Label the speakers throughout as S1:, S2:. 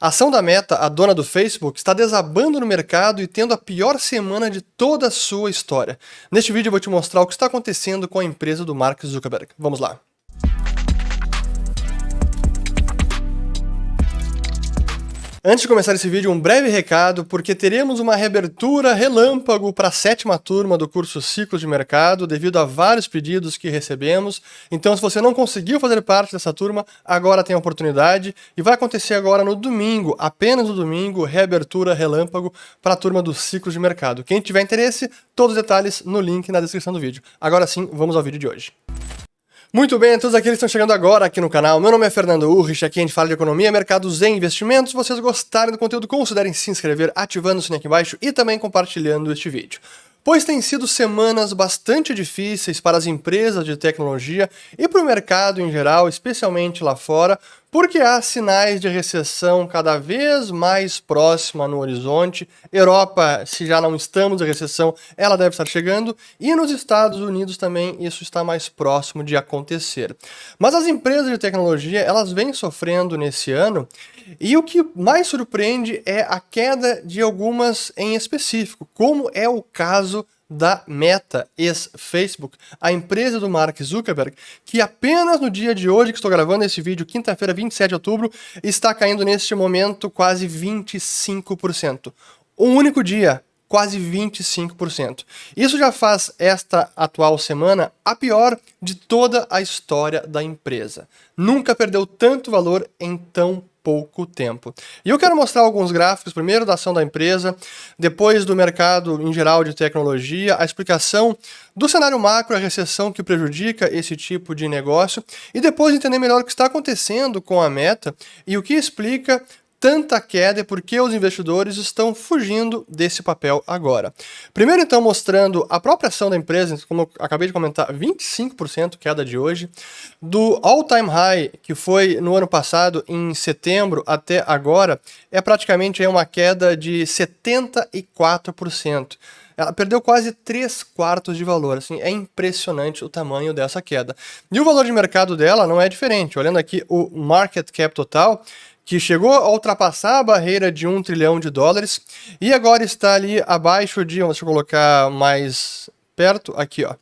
S1: A ação da Meta, a dona do Facebook, está desabando no mercado e tendo a pior semana de toda a sua história. Neste vídeo eu vou te mostrar o que está acontecendo com a empresa do Mark Zuckerberg. Vamos lá. Antes de começar esse vídeo, um breve recado, porque teremos uma reabertura relâmpago para a 7ª turma do curso Ciclos de Mercado, devido a vários pedidos que recebemos. Então, se você não conseguiu fazer parte dessa turma, agora tem a oportunidade, e vai acontecer agora no domingo, apenas no domingo, reabertura relâmpago para a turma do Ciclos de Mercado. Quem tiver interesse, todos os detalhes no link na descrição do vídeo. Agora sim, vamos ao vídeo de hoje. Muito bem, a todos aqueles que estão chegando agora aqui no canal, meu nome é Fernando Urrich, aqui a gente fala de economia, mercados e investimentos. Se vocês gostarem do conteúdo, considerem se inscrever, ativando o sininho aqui embaixo e também compartilhando este vídeo. Pois têm sido semanas bastante difíceis para as empresas de tecnologia e para o mercado em geral, especialmente lá fora, porque há sinais de recessão cada vez mais próxima no horizonte. Europa, se já não estamos em recessão, ela deve estar chegando, e nos Estados Unidos também isso está mais próximo de acontecer. Mas as empresas de tecnologia, elas vêm sofrendo nesse ano, e o que mais surpreende é a queda de algumas em específico, como é o caso da Meta, ex-Facebook, a empresa do Mark Zuckerberg, que apenas no dia de hoje, que estou gravando esse vídeo, quinta-feira, 27 de outubro, está caindo neste momento quase 25%. Um único dia, quase 25%. Isso já faz esta atual semana a pior de toda a história da empresa. Nunca perdeu tanto valor em tão pouco tempo. E eu quero mostrar alguns gráficos, primeiro da ação da empresa, depois do mercado em geral de tecnologia, a explicação do cenário macro, a recessão que prejudica esse tipo de negócio, e depois entender melhor o que está acontecendo com a Meta e o que explica tanta queda e por que os investidores estão fugindo desse papel agora. Primeiro, então, mostrando a própria ação da empresa, como eu acabei de comentar, 25% queda de hoje, do all-time high, que foi no ano passado, em setembro, até agora, é praticamente uma queda de 74%. Ela perdeu quase 3/4 de valor, assim, é impressionante o tamanho dessa queda. E o valor de mercado dela não é diferente, olhando aqui o market cap total, que chegou a ultrapassar a barreira de $1 trilhão e agora está ali abaixo de, deixa eu colocar mais perto, aqui ó,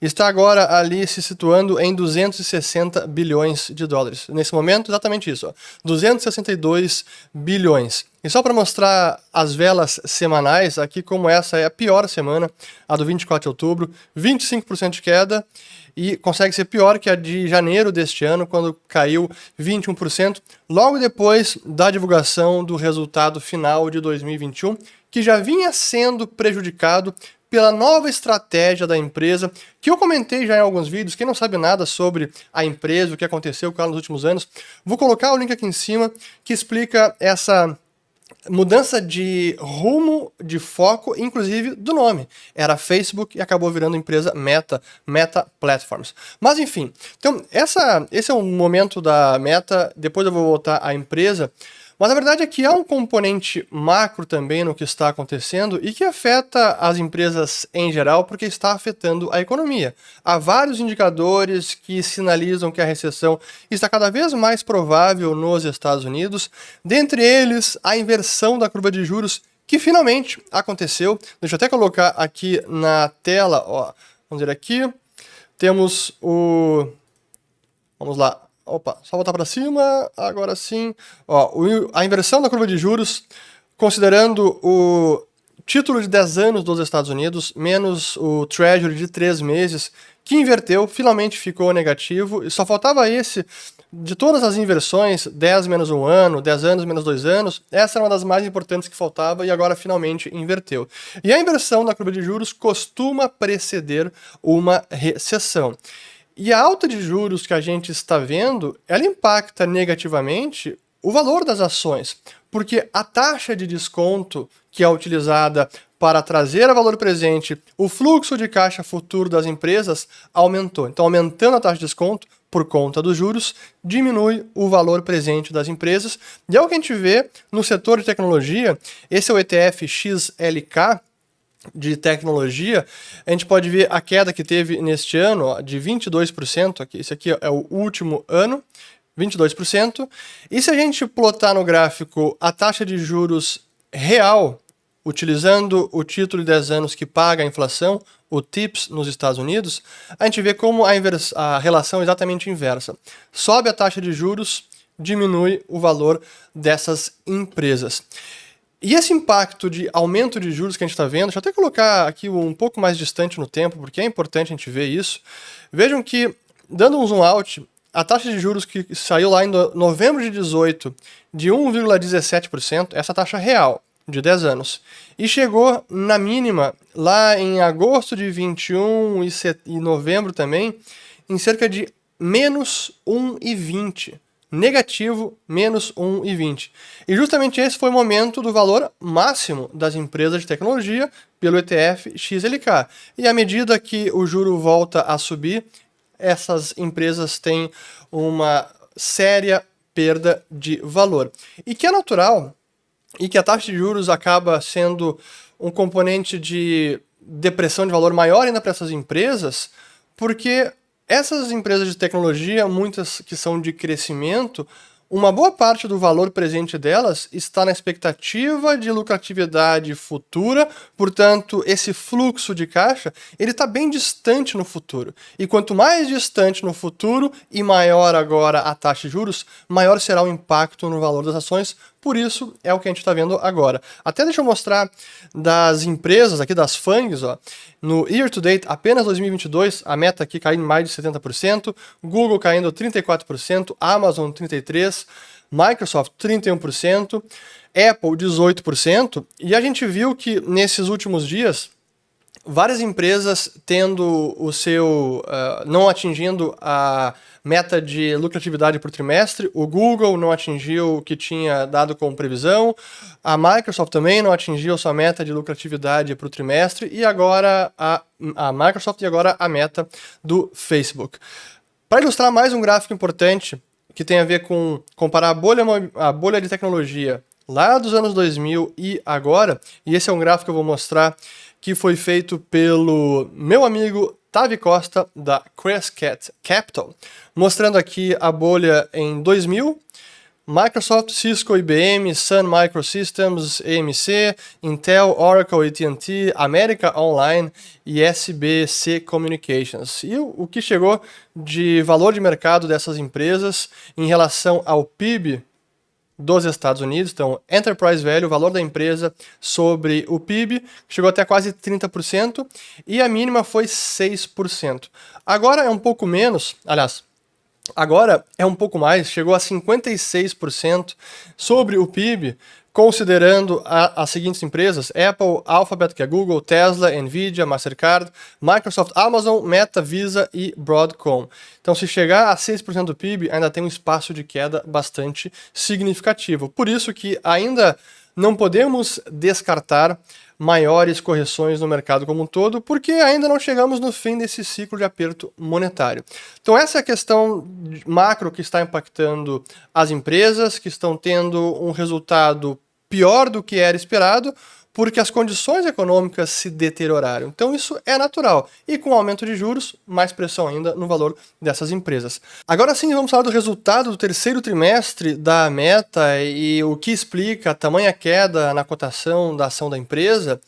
S1: está agora ali se situando em 260 bilhões de dólares. Nesse momento, exatamente isso, ó, 262 bilhões. E só para mostrar as velas semanais, aqui como essa é a pior semana, a do 24 de outubro, 25% de queda, e consegue ser pior que a de janeiro deste ano, quando caiu 21%, logo depois da divulgação do resultado final de 2021, que já vinha sendo prejudicado pela nova estratégia da empresa, que eu comentei já em alguns vídeos. Quem não sabe nada sobre a empresa, o que aconteceu com ela nos últimos anos, vou colocar o link aqui em cima, que explica essa mudança de rumo, de foco, inclusive do nome. Era Facebook e acabou virando empresa Meta, Meta Platforms. Mas enfim, então esse é um momento da Meta, depois eu vou voltar à empresa, mas a verdade é que há um componente macro também no que está acontecendo e que afeta as empresas em geral, porque está afetando a economia. Há vários indicadores que sinalizam que a recessão está cada vez mais provável nos Estados Unidos, dentre eles a inversão da curva de juros, que finalmente aconteceu. Deixa eu até colocar aqui na tela, ó, vamos ver aqui, temos o... Vamos lá. Opa, só voltar para cima, agora sim. Ó, a inversão da curva de juros, considerando o título de 10 anos dos Estados Unidos, menos o Treasury de 3 meses, que inverteu, finalmente ficou negativo, e só faltava esse, de todas as inversões, 10 menos 1 ano, 10 anos menos 2 anos, essa era uma das mais importantes que faltava e agora finalmente inverteu. E a inversão da curva de juros costuma preceder uma recessão. E a alta de juros que a gente está vendo, ela impacta negativamente o valor das ações, porque a taxa de desconto que é utilizada para trazer a valor presente o fluxo de caixa futuro das empresas aumentou. Então, aumentando a taxa de desconto por conta dos juros, diminui o valor presente das empresas. E é o que a gente vê no setor de tecnologia. Esse é o ETF XLK, de tecnologia. A gente pode ver a queda que teve neste ano, ó, de 22%, esse aqui é o último ano, 22%. E se a gente plotar no gráfico a taxa de juros real, utilizando o título de 10 anos que paga a inflação, o TIPS nos Estados Unidos, a gente vê como a relação é exatamente inversa. Sobe a taxa de juros, diminui o valor dessas empresas. E esse impacto de aumento de juros que a gente está vendo, deixa eu até colocar aqui um pouco mais distante no tempo, porque é importante a gente ver isso. Vejam que, dando um zoom out, a taxa de juros que saiu lá em novembro de 18 de 1,17%, essa taxa real, de 10 anos, e chegou na mínima lá em agosto de 21 e novembro também, em cerca de menos 1,20%. Negativo, menos 1,20. E justamente esse foi o momento do valor máximo das empresas de tecnologia pelo ETF XLK. E à medida que o juro volta a subir, essas empresas têm uma séria perda de valor. E que é natural, e que a taxa de juros acaba sendo um componente de depressão de valor maior ainda para essas empresas, porque essas empresas de tecnologia, muitas que são de crescimento, uma boa parte do valor presente delas está na expectativa de lucratividade futura, portanto, esse fluxo de caixa, ele está bem distante no futuro. E quanto mais distante no futuro e maior agora a taxa de juros, maior será o impacto no valor das ações. Por isso, é o que a gente está vendo agora. Até deixa eu mostrar das empresas aqui, das FANGs, ó. No year to date, apenas 2022, a meta aqui caindo mais de 70%, Google caindo 34%, Amazon 33%, Microsoft 31%, Apple 18%, e a gente viu que nesses últimos dias, várias empresas tendo o seu, não atingindo a meta de lucratividade por trimestre, o Google não atingiu o que tinha dado como previsão, a Microsoft também não atingiu sua meta de lucratividade por trimestre, e agora a Microsoft e agora a meta do Facebook. Para ilustrar mais um gráfico importante, que tem a ver com comparar a bolha de tecnologia lá dos anos 2000 e agora, e esse é um gráfico que eu vou mostrar que foi feito pelo meu amigo Tavi Costa, da Crescat Capital, mostrando aqui a bolha em 2000, Microsoft, Cisco, IBM, Sun Microsystems, EMC, Intel, Oracle, AT&T, America Online e SBC Communications. E o que chegou de valor de mercado dessas empresas em relação ao PIB dos Estados Unidos, então Enterprise Value, o valor da empresa sobre o PIB, chegou até quase 30% e a mínima foi 6%. Agora é um pouco menos, aliás, agora é um pouco mais, chegou a 56% sobre o PIB, considerando as seguintes empresas: Apple, Alphabet, que é Google, Tesla, Nvidia, Mastercard, Microsoft, Amazon, Meta, Visa e Broadcom. Então, se chegar a 6% do PIB, ainda tem um espaço de queda bastante significativo. Por isso que ainda não podemos descartar maiores correções no mercado como um todo, porque ainda não chegamos no fim desse ciclo de aperto monetário. Então essa é a questão macro que está impactando as empresas, que estão tendo um resultado pior do que era esperado, porque as condições econômicas se deterioraram. Então isso é natural. E com o aumento de juros, mais pressão ainda no valor dessas empresas. Agora sim, vamos falar do resultado do terceiro trimestre da Meta e o que explica a tamanha queda na cotação da ação da empresa,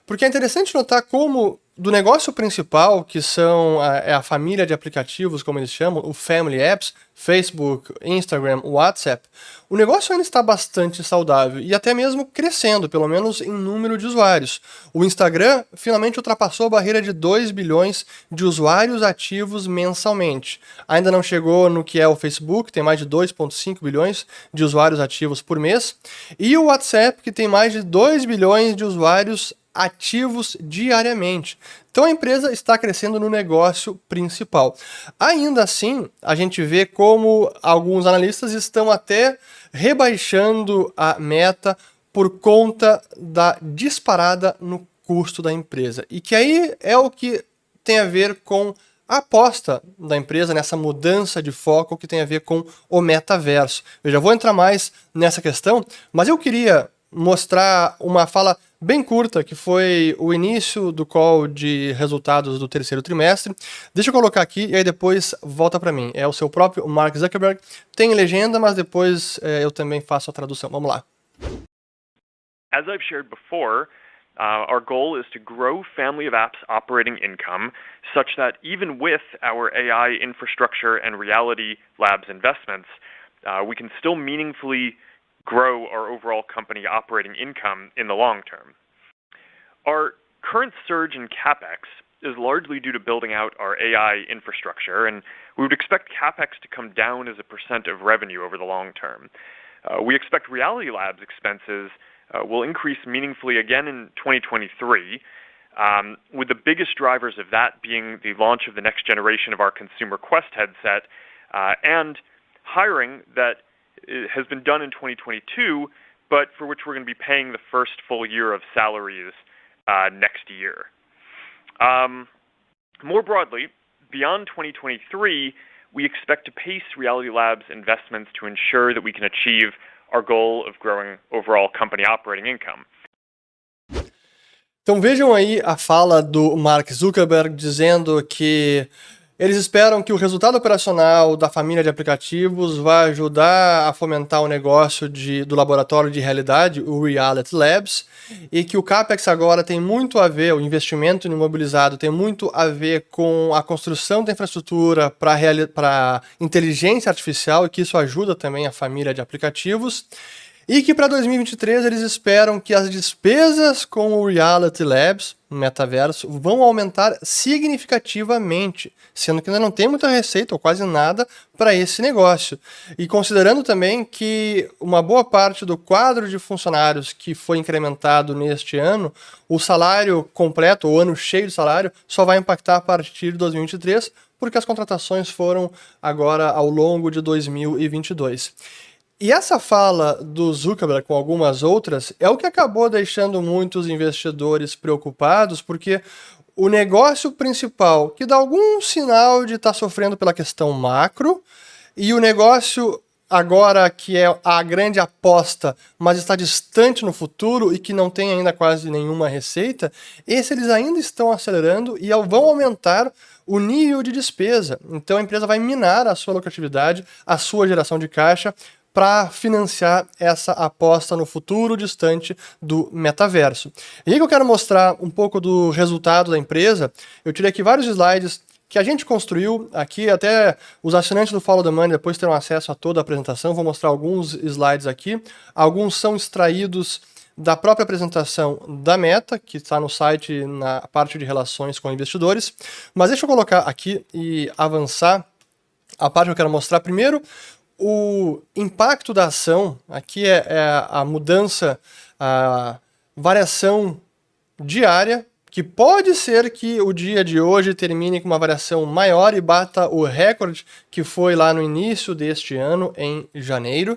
S1: porque é interessante notar como do negócio principal, que são a família de aplicativos, como eles chamam, o Family Apps, Facebook, Instagram, WhatsApp, o negócio ainda está bastante saudável e até mesmo crescendo, pelo menos em número de usuários. O Instagram finalmente ultrapassou a barreira de 2 bilhões de usuários ativos mensalmente. Ainda não chegou no que é o Facebook, tem mais de 2,5 bilhões de usuários ativos por mês, e o WhatsApp, que tem mais de 2 bilhões de usuários ativos diariamente. Então a empresa está crescendo no negócio principal. Ainda assim, a gente vê como alguns analistas estão até rebaixando a meta por conta da disparada no custo da empresa. E que aí é o que tem a ver com a aposta da empresa nessa mudança de foco que tem a ver com o metaverso. Eu já vou entrar mais nessa questão, mas eu queria mostrar uma fala bem curta, que foi o início do call de resultados do terceiro trimestre. Deixa eu colocar aqui e aí depois volta para mim. É o seu próprio Mark Zuckerberg. Tem legenda, mas depois eu também faço a tradução. Vamos lá.
S2: As I've shared before, our goal is to grow Family of Apps operating income such that even with our AI infrastructure and Reality Labs investments, we can still meaningfully grow our overall company operating income in the long term. Our current surge in CapEx is largely due to building out our AI infrastructure, and we would expect CapEx to come down as a percent of revenue over the long term. We expect Reality Labs expenses will increase meaningfully again in 2023, with the biggest drivers of that being the launch of the next generation of our consumer Quest headset, and hiring that has been done in 2022, but for which we're going to be paying the first full year of salaries next year. More broadly, beyond 2023, we expect to pace Reality Labs investments to ensure that we can achieve our goal of growing overall company operating income.
S1: Então vejam aí a fala do Mark Zuckerberg dizendo que eles esperam que o resultado operacional da família de aplicativos vai ajudar a fomentar o negócio do laboratório de realidade, o Reality Labs, e que o CapEx agora tem muito a ver, o investimento no imobilizado tem muito a ver com a construção da infraestrutura para inteligência artificial e que isso ajuda também a família de aplicativos. E que para 2023 eles esperam que as despesas com o Reality Labs, metaverso, vão aumentar significativamente, sendo que ainda não tem muita receita ou quase nada para esse negócio. E considerando também que uma boa parte do quadro de funcionários que foi incrementado neste ano, o salário completo, o ano cheio de salário, só vai impactar a partir de 2023, porque as contratações foram agora ao longo de 2022. E essa fala do Zuckerberg com algumas outras é o que acabou deixando muitos investidores preocupados, porque o negócio principal, que dá algum sinal de estar sofrendo pela questão macro, e o negócio agora que é a grande aposta, mas está distante no futuro e que não tem ainda quase nenhuma receita, esse eles ainda estão acelerando e vão aumentar o nível de despesa. Então a empresa vai minar a sua lucratividade, a sua geração de caixa, para financiar essa aposta no futuro distante do metaverso. E aí que eu quero mostrar um pouco do resultado da empresa. Eu tirei aqui vários slides que a gente construiu aqui, até os assinantes do Follow the Money depois terão acesso a toda a apresentação. Vou mostrar alguns slides aqui. Alguns são extraídos da própria apresentação da Meta, que está no site na parte de relações com investidores. Mas deixa eu colocar aqui e avançar a parte que eu quero mostrar primeiro. O impacto da ação, aqui é a mudança, a variação diária, que pode ser que o dia de hoje termine com uma variação maior e bata o recorde que foi lá no início deste ano, em janeiro.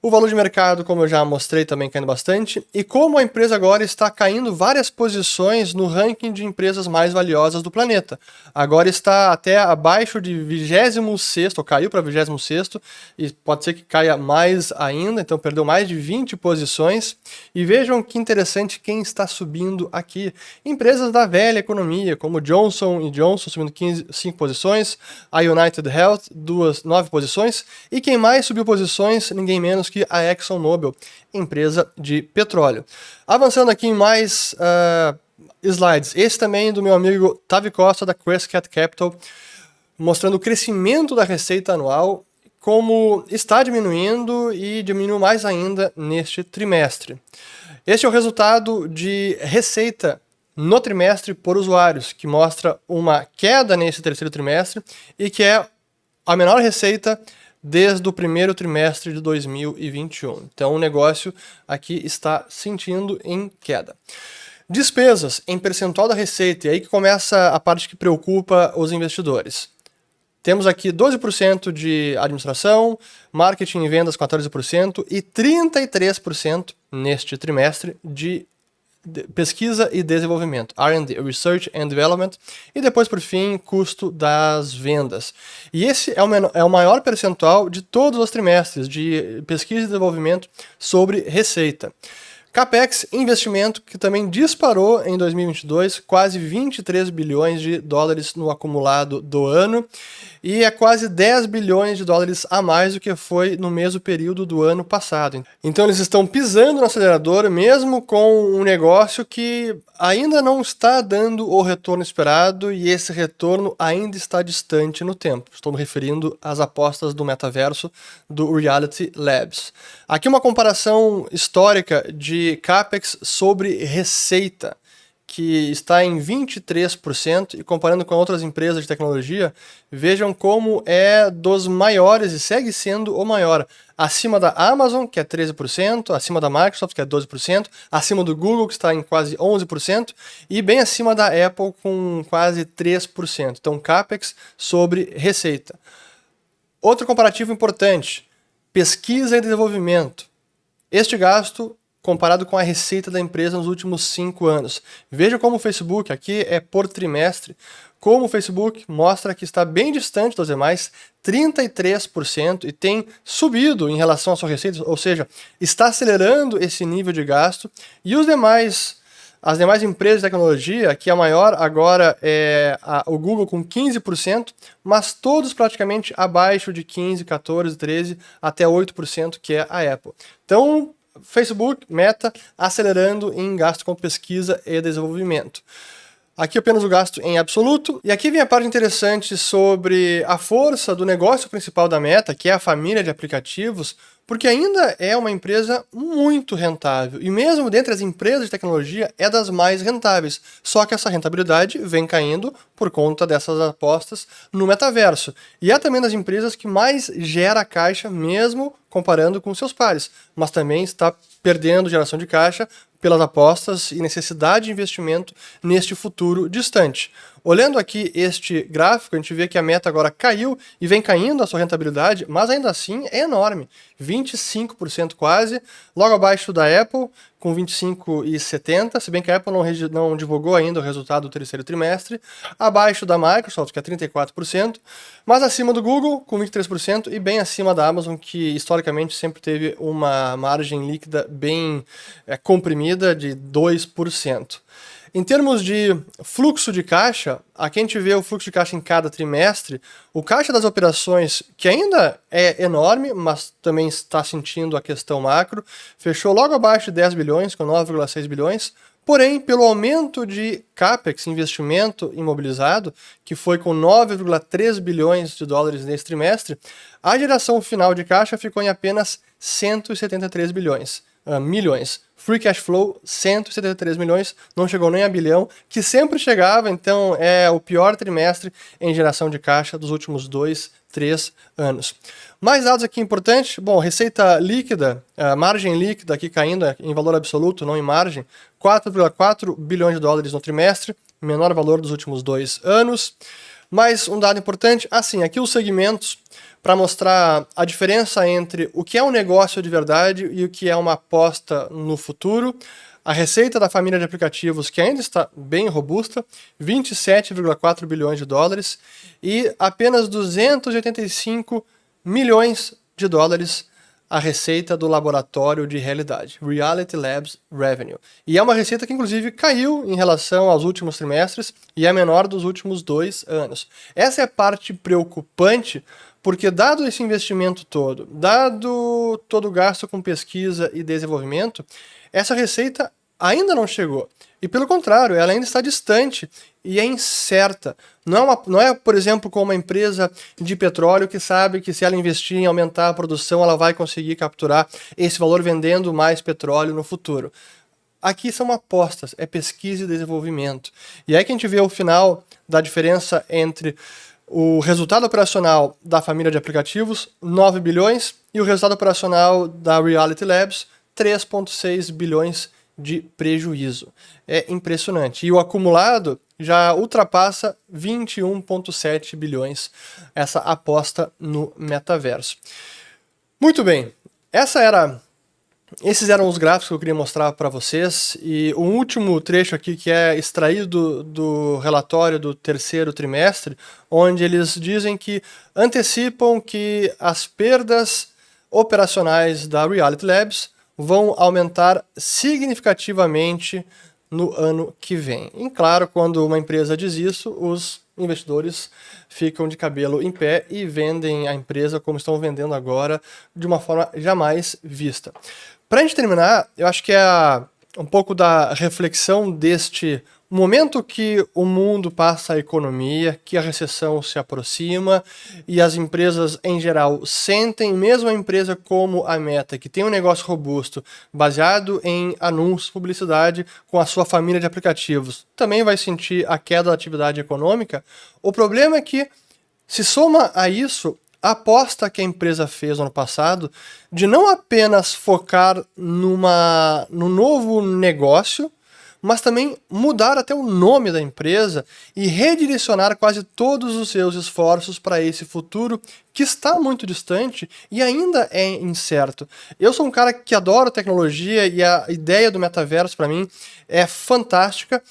S1: O valor de mercado, como eu já mostrei, também caindo bastante. E como a empresa agora está caindo várias posições no ranking de empresas mais valiosas do planeta. Agora está até abaixo de 26º, ou caiu para 26º, e pode ser que caia mais ainda, então perdeu mais de 20 posições. E vejam que interessante quem está subindo aqui. Empresas da velha economia, como Johnson & Johnson subindo 5 posições, a United Health, 9 posições, e quem mais subiu posições, ninguém menos que a ExxonMobil, empresa de petróleo. Avançando aqui em mais slides, esse também do meu amigo Tavi Costa, da Crescat Capital, mostrando o crescimento da receita anual, como está diminuindo e diminuiu mais ainda neste trimestre. Este é o resultado de receita no trimestre por usuários, que mostra uma queda nesse terceiro trimestre e que é a menor receita desde o primeiro trimestre de 2021. Então o negócio aqui está sentindo em queda. Despesas em percentual da receita, e aí que começa a parte que preocupa os investidores. Temos aqui 12% de administração, marketing e vendas 14% e 33% neste trimestre de pesquisa e desenvolvimento, R&D, Research and Development, e depois, por fim, custo das vendas. E esse é o maior percentual de todos os trimestres de pesquisa e desenvolvimento sobre receita. CAPEX, investimento que também disparou em 2022, quase 23 bilhões de dólares no acumulado do ano, e é quase 10 bilhões de dólares a mais do que foi no mesmo período do ano passado. Então eles estão pisando no acelerador, mesmo com um negócio que ainda não está dando o retorno esperado, e esse retorno ainda está distante no tempo. Estou me referindo às apostas do metaverso do Reality Labs. Aqui uma comparação histórica de CAPEX sobre receita, que está em 23%, e comparando com outras empresas de tecnologia, vejam como é dos maiores e segue sendo o maior. Acima da Amazon, que é 13%, acima da Microsoft, que é 12%, acima do Google, que está em quase 11%, e bem acima da Apple, com quase 3%. Então, CAPEX sobre receita. Outro comparativo importante, pesquisa e desenvolvimento. Este gasto comparado com a receita da empresa nos últimos 5 anos. Veja como o Facebook, aqui é por trimestre, como o Facebook mostra que está bem distante dos demais, 33%, e tem subido em relação à sua receita, ou seja, está acelerando esse nível de gasto, e as demais empresas de tecnologia, que a maior agora é o Google com 15%, mas todos praticamente abaixo de 15%, 14%, 13%, até 8%, que é a Apple. Então, Facebook, Meta, acelerando em gasto com pesquisa e desenvolvimento. Aqui apenas o gasto em absoluto. E aqui vem a parte interessante sobre a força do negócio principal da Meta, que é a família de aplicativos, porque ainda é uma empresa muito rentável. E mesmo dentre as empresas de tecnologia, é das mais rentáveis. Só que essa rentabilidade vem caindo por conta dessas apostas no metaverso. E é também das empresas que mais gera caixa, mesmo comparando com seus pares. Mas também está perdendo geração de caixa pelas apostas e necessidade de investimento neste futuro distante. Olhando aqui este gráfico, a gente vê que a Meta agora caiu e vem caindo a sua rentabilidade, mas ainda assim é enorme, 25% quase, logo abaixo da Apple, com 25,70%, se bem que a Apple não divulgou ainda o resultado do terceiro trimestre, abaixo da Microsoft, que é 34%, mas acima do Google, com 23%, e bem acima da Amazon, que historicamente sempre teve uma margem líquida bem comprimida de 2%. Em termos de fluxo de caixa, aqui a gente vê o fluxo de caixa em cada trimestre. O caixa das operações, que ainda é enorme, mas também está sentindo a questão macro, fechou logo abaixo de 10 bilhões, com 9,6 bilhões. Porém, pelo aumento de CAPEX, investimento imobilizado, que foi com 9,3 bilhões de dólares nesse trimestre, a geração final de caixa ficou em apenas 173 milhões. Free Cash Flow, 173 milhões, não chegou nem a bilhão, que sempre chegava, então é o pior trimestre em geração de caixa dos últimos 2, 3 anos. Mais dados aqui importantes, bom, receita líquida, margem líquida aqui caindo em valor absoluto, não em margem, 4,4 bilhões de dólares no trimestre, menor valor dos últimos 2 anos. Mais um dado importante, assim, aqui os segmentos, para mostrar a diferença entre o que é um negócio de verdade e o que é uma aposta no futuro. A receita da família de aplicativos, que ainda está bem robusta, 27,4 bilhões de dólares, e apenas 285 milhões de dólares a receita do laboratório de realidade, Reality Labs Revenue. E é uma receita que, inclusive, caiu em relação aos últimos trimestres e é a menor dos últimos 2 anos. Essa é a parte preocupante, porque dado esse investimento todo, dado todo o gasto com pesquisa e desenvolvimento, essa receita ainda não chegou. E pelo contrário, ela ainda está distante e é incerta. Não é, por exemplo, como uma empresa de petróleo que sabe que se ela investir em aumentar a produção, ela vai conseguir capturar esse valor vendendo mais petróleo no futuro. Aqui são apostas, é pesquisa e desenvolvimento. E aí que a gente vê o final da diferença entre o resultado operacional da família de aplicativos, 9 bilhões, e o resultado operacional da Reality Labs, 3,6 bilhões de prejuízo. É impressionante. E o acumulado já ultrapassa 21,7 bilhões, essa aposta no metaverso. Muito bem, esses eram os gráficos que eu queria mostrar para vocês, e o último trecho aqui que é extraído do relatório do terceiro trimestre, onde eles dizem que antecipam que as perdas operacionais da Reality Labs vão aumentar significativamente no ano que vem. E claro, quando uma empresa diz isso, os investidores ficam de cabelo em pé e vendem a empresa como estão vendendo agora, de uma forma jamais vista. Para a gente terminar, eu acho que é um pouco da reflexão deste momento que o mundo passa a economia, que a recessão se aproxima e as empresas em geral sentem, mesmo a empresa como a Meta, que tem um negócio robusto, baseado em anúncios, publicidade, com a sua família de aplicativos, também vai sentir a queda da atividade econômica. O problema é que, se soma a isso, a aposta que a empresa fez no ano passado de não apenas focar num novo negócio, mas também mudar até o nome da empresa e redirecionar quase todos os seus esforços para esse futuro que está muito distante e ainda é incerto. Eu sou um cara que adora tecnologia e a ideia do metaverso para mim é fantástica,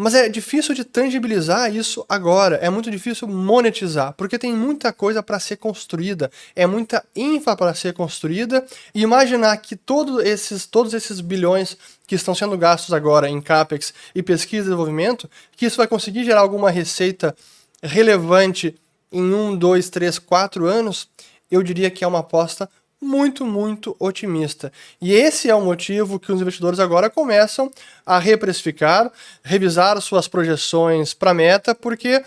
S1: mas é difícil de tangibilizar isso agora, é muito difícil monetizar, porque tem muita coisa para ser construída, é muita infra para ser construída, e imaginar que todos esses bilhões que estão sendo gastos agora em CAPEX e pesquisa e desenvolvimento, que isso vai conseguir gerar alguma receita relevante em 1, 2, 3, 4 anos, eu diria que é uma aposta muito, muito otimista. E esse é o motivo que os investidores agora começam a reprecificar, revisar suas projeções para a Meta, porque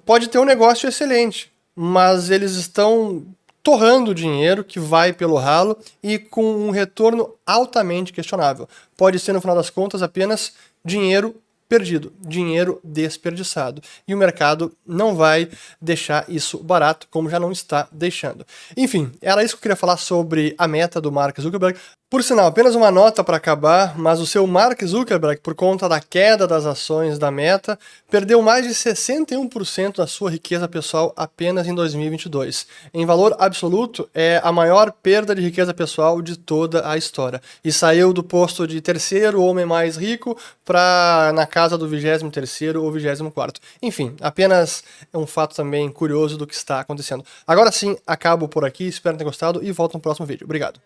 S1: pode ter um negócio excelente, mas eles estão torrando dinheiro que vai pelo ralo e com um retorno altamente questionável. Pode ser, no final das contas, apenas dinheiro perdido, dinheiro desperdiçado. E o mercado não vai deixar isso barato, como já não está deixando. Enfim, era isso que eu queria falar sobre a Meta do Mark Zuckerberg. Por sinal, apenas uma nota para acabar, mas o seu Mark Zuckerberg, por conta da queda das ações da Meta, perdeu mais de 61% da sua riqueza pessoal apenas em 2022. Em valor absoluto, é a maior perda de riqueza pessoal de toda a história. E saiu do posto de terceiro homem mais rico para na casa do 23º ou 24º. Enfim, apenas é um fato também curioso do que está acontecendo. Agora sim, acabo por aqui, espero ter gostado e volto no próximo vídeo. Obrigado.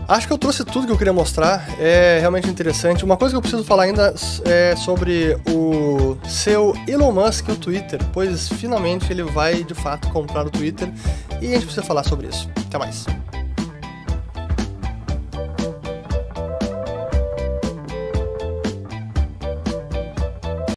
S1: Acho que eu trouxe tudo que eu queria mostrar, é realmente interessante. Uma coisa que eu preciso falar ainda é sobre o seu Elon Musk e o Twitter, pois finalmente ele vai de fato comprar o Twitter e a gente precisa falar sobre isso. Até mais.